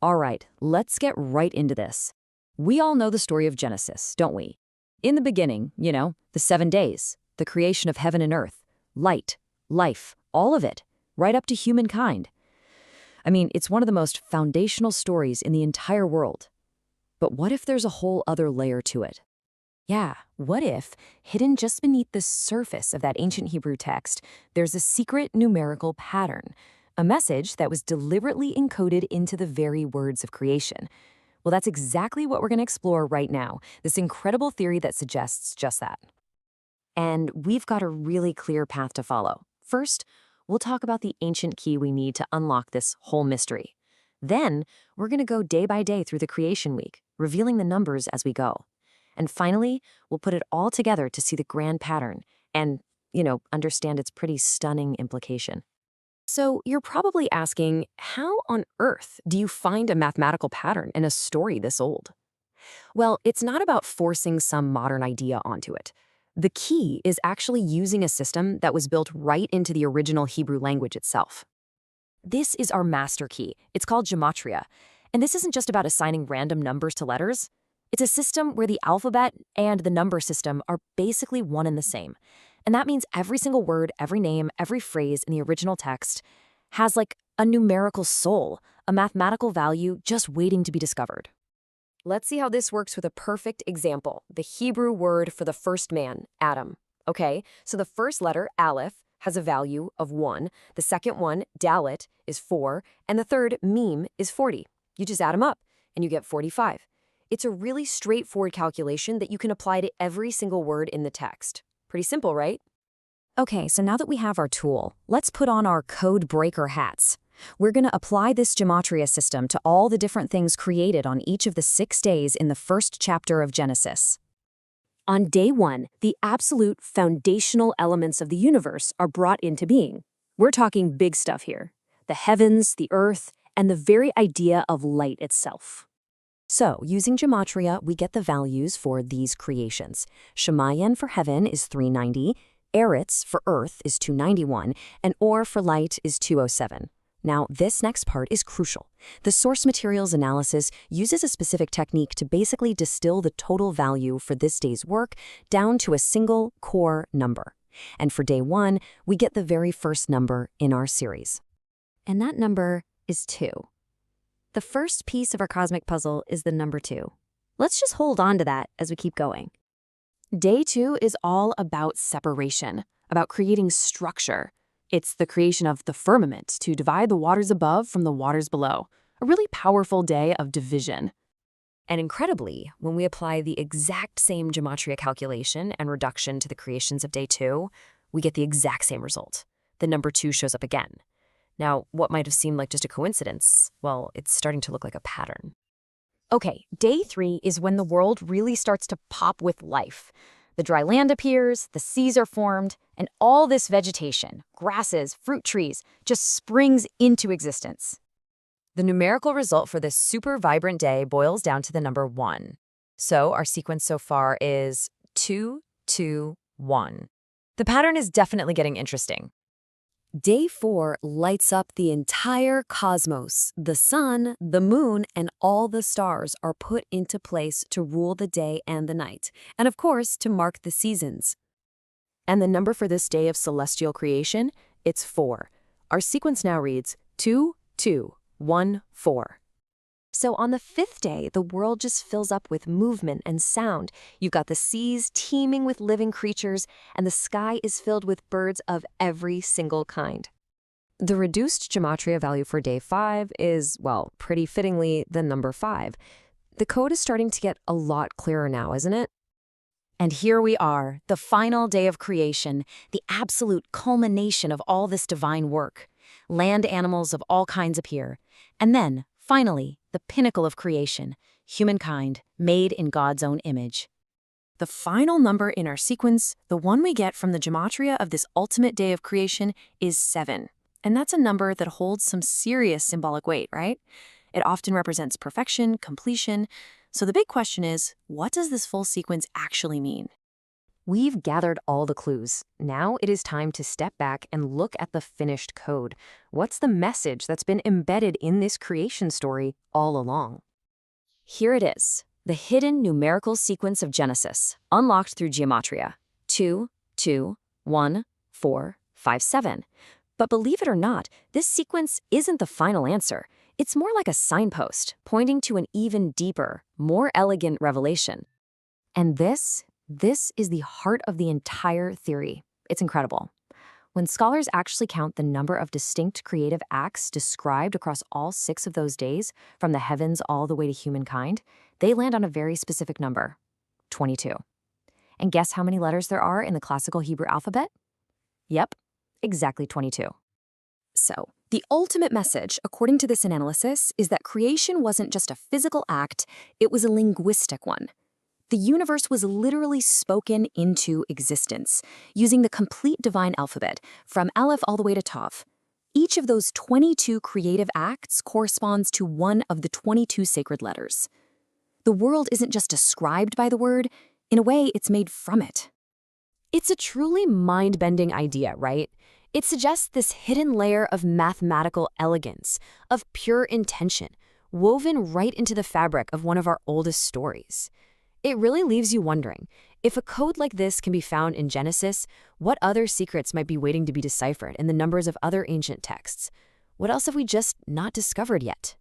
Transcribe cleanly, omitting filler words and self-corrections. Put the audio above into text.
All right, let's get right into this. We all know the story of Genesis, don't we? In the beginning, the 7 days, the creation of heaven and earth, light, life, all of it, right up to humankind. I mean, it's one of the most foundational stories in the entire world. But what if there's a whole other layer to it? Yeah, what if, hidden just beneath the surface of that ancient Hebrew text, there's a secret numerical pattern, a message that was deliberately encoded into the very words of creation? Well, that's exactly what we're going to explore right now, this incredible theory that suggests just that. And we've got a really clear path to follow. First, we'll talk about the ancient key we need to unlock this whole mystery. Then, we're going to go day by day through the creation week, revealing the numbers as we go. And finally, we'll put it all together to see the grand pattern and, understand its pretty stunning implication. So you're probably asking, how on earth do you find a mathematical pattern in a story this old? Well, it's not about forcing some modern idea onto it. The key is actually using a system that was built right into the original Hebrew language itself. This is our master key. It's called Gematria. And this isn't just about assigning random numbers to letters. It's a system where the alphabet and the number system are basically one and the same. And that means every single word, every name, every phrase in the original text has like a numerical soul, a mathematical value just waiting to be discovered. Let's see how this works with a perfect example, the Hebrew word for the first man, Adam. Okay, so the first letter, Aleph, has a value of 1, the second one, Dalet, is 4, and the third, Mem, is 40. You just add them up, and you get 45. It's a really straightforward calculation that you can apply to every single word in the text. Pretty simple, right? Okay, so now that we have our tool, let's put on our code breaker hats. We're going to apply this Gematria system to all the different things created on each of the 6 days in the first chapter of Genesis. On day 1, the absolute foundational elements of the universe are brought into being. We're talking big stuff here. The heavens, the earth, and the very idea of light itself. So, using Gematria, we get the values for these creations. Shemayan for heaven is 390, Eretz for earth is 291, and Or for light is 207. Now, this next part is crucial. The source materials analysis uses a specific technique to basically distill the total value for this day's work down to a single core number. And for day 1, we get the very first number in our series. And that number is 2. The first piece of our cosmic puzzle is the number 2. Let's just hold on to that as we keep going. Day 2 is all about separation, about creating structure. It's the creation of the firmament to divide the waters above from the waters below. A really powerful day of division. And incredibly, when we apply the exact same Gematria calculation and reduction to the creations of day 2, we get the exact same result. The number 2 shows up again. Now, what might have seemed like just a coincidence, well, it's starting to look like a pattern. Okay, day 3 is when the world really starts to pop with life. The dry land appears, the seas are formed, and all this vegetation, grasses, fruit trees, just springs into existence. The numerical result for this super vibrant day boils down to the number 1. So our sequence so far is 2, 2, 1. The pattern is definitely getting interesting. Day 4 lights up the entire cosmos. The sun, the moon, and all the stars are put into place to rule the day and the night, and of course, to mark the seasons. And the number for this day of celestial creation, it's 4. Our sequence now reads 2, 2, 1, 4. So on the 5th day, the world just fills up with movement and sound. You've got the seas teeming with living creatures, and the sky is filled with birds of every single kind. The reduced Gematria value for day 5 is, well, pretty fittingly, the number 5. The code is starting to get a lot clearer now, isn't it? And here we are, the final day of creation, the absolute culmination of all this divine work. Land animals of all kinds appear. And then, finally, the pinnacle of creation, humankind, made in God's own image. The final number in our sequence, the one we get from the Gematria of this ultimate day of creation, is 7. And that's a number that holds some serious symbolic weight, right? It often represents perfection, completion. So the big question is, what does this full sequence actually mean? We've gathered all the clues. Now it is time to step back and look at the finished code. What's the message that's been embedded in this creation story all along? Here it is, the hidden numerical sequence of Genesis, unlocked through Gematria. 2, 2, 1, 4, 5, 7. But believe it or not, this sequence isn't the final answer. It's more like a signpost, pointing to an even deeper, more elegant revelation. And this is the heart of the entire theory. It's incredible. When scholars actually count the number of distinct creative acts described across all 6 of those days, from the heavens all the way to humankind, they land on a very specific number, 22. And guess how many letters there are in the classical Hebrew alphabet? Yep, exactly 22. So, the ultimate message, according to this analysis, is that creation wasn't just a physical act, it was a linguistic one. The universe was literally spoken into existence, using the complete divine alphabet, from Aleph all the way to Tav. Each of those 22 creative acts corresponds to one of the 22 sacred letters. The world isn't just described by the word, in a way, it's made from it. It's a truly mind-bending idea, right? It suggests this hidden layer of mathematical elegance, of pure intention, woven right into the fabric of one of our oldest stories. It really leaves you wondering, if a code like this can be found in Genesis, what other secrets might be waiting to be deciphered in the numbers of other ancient texts? What else have we just not discovered yet?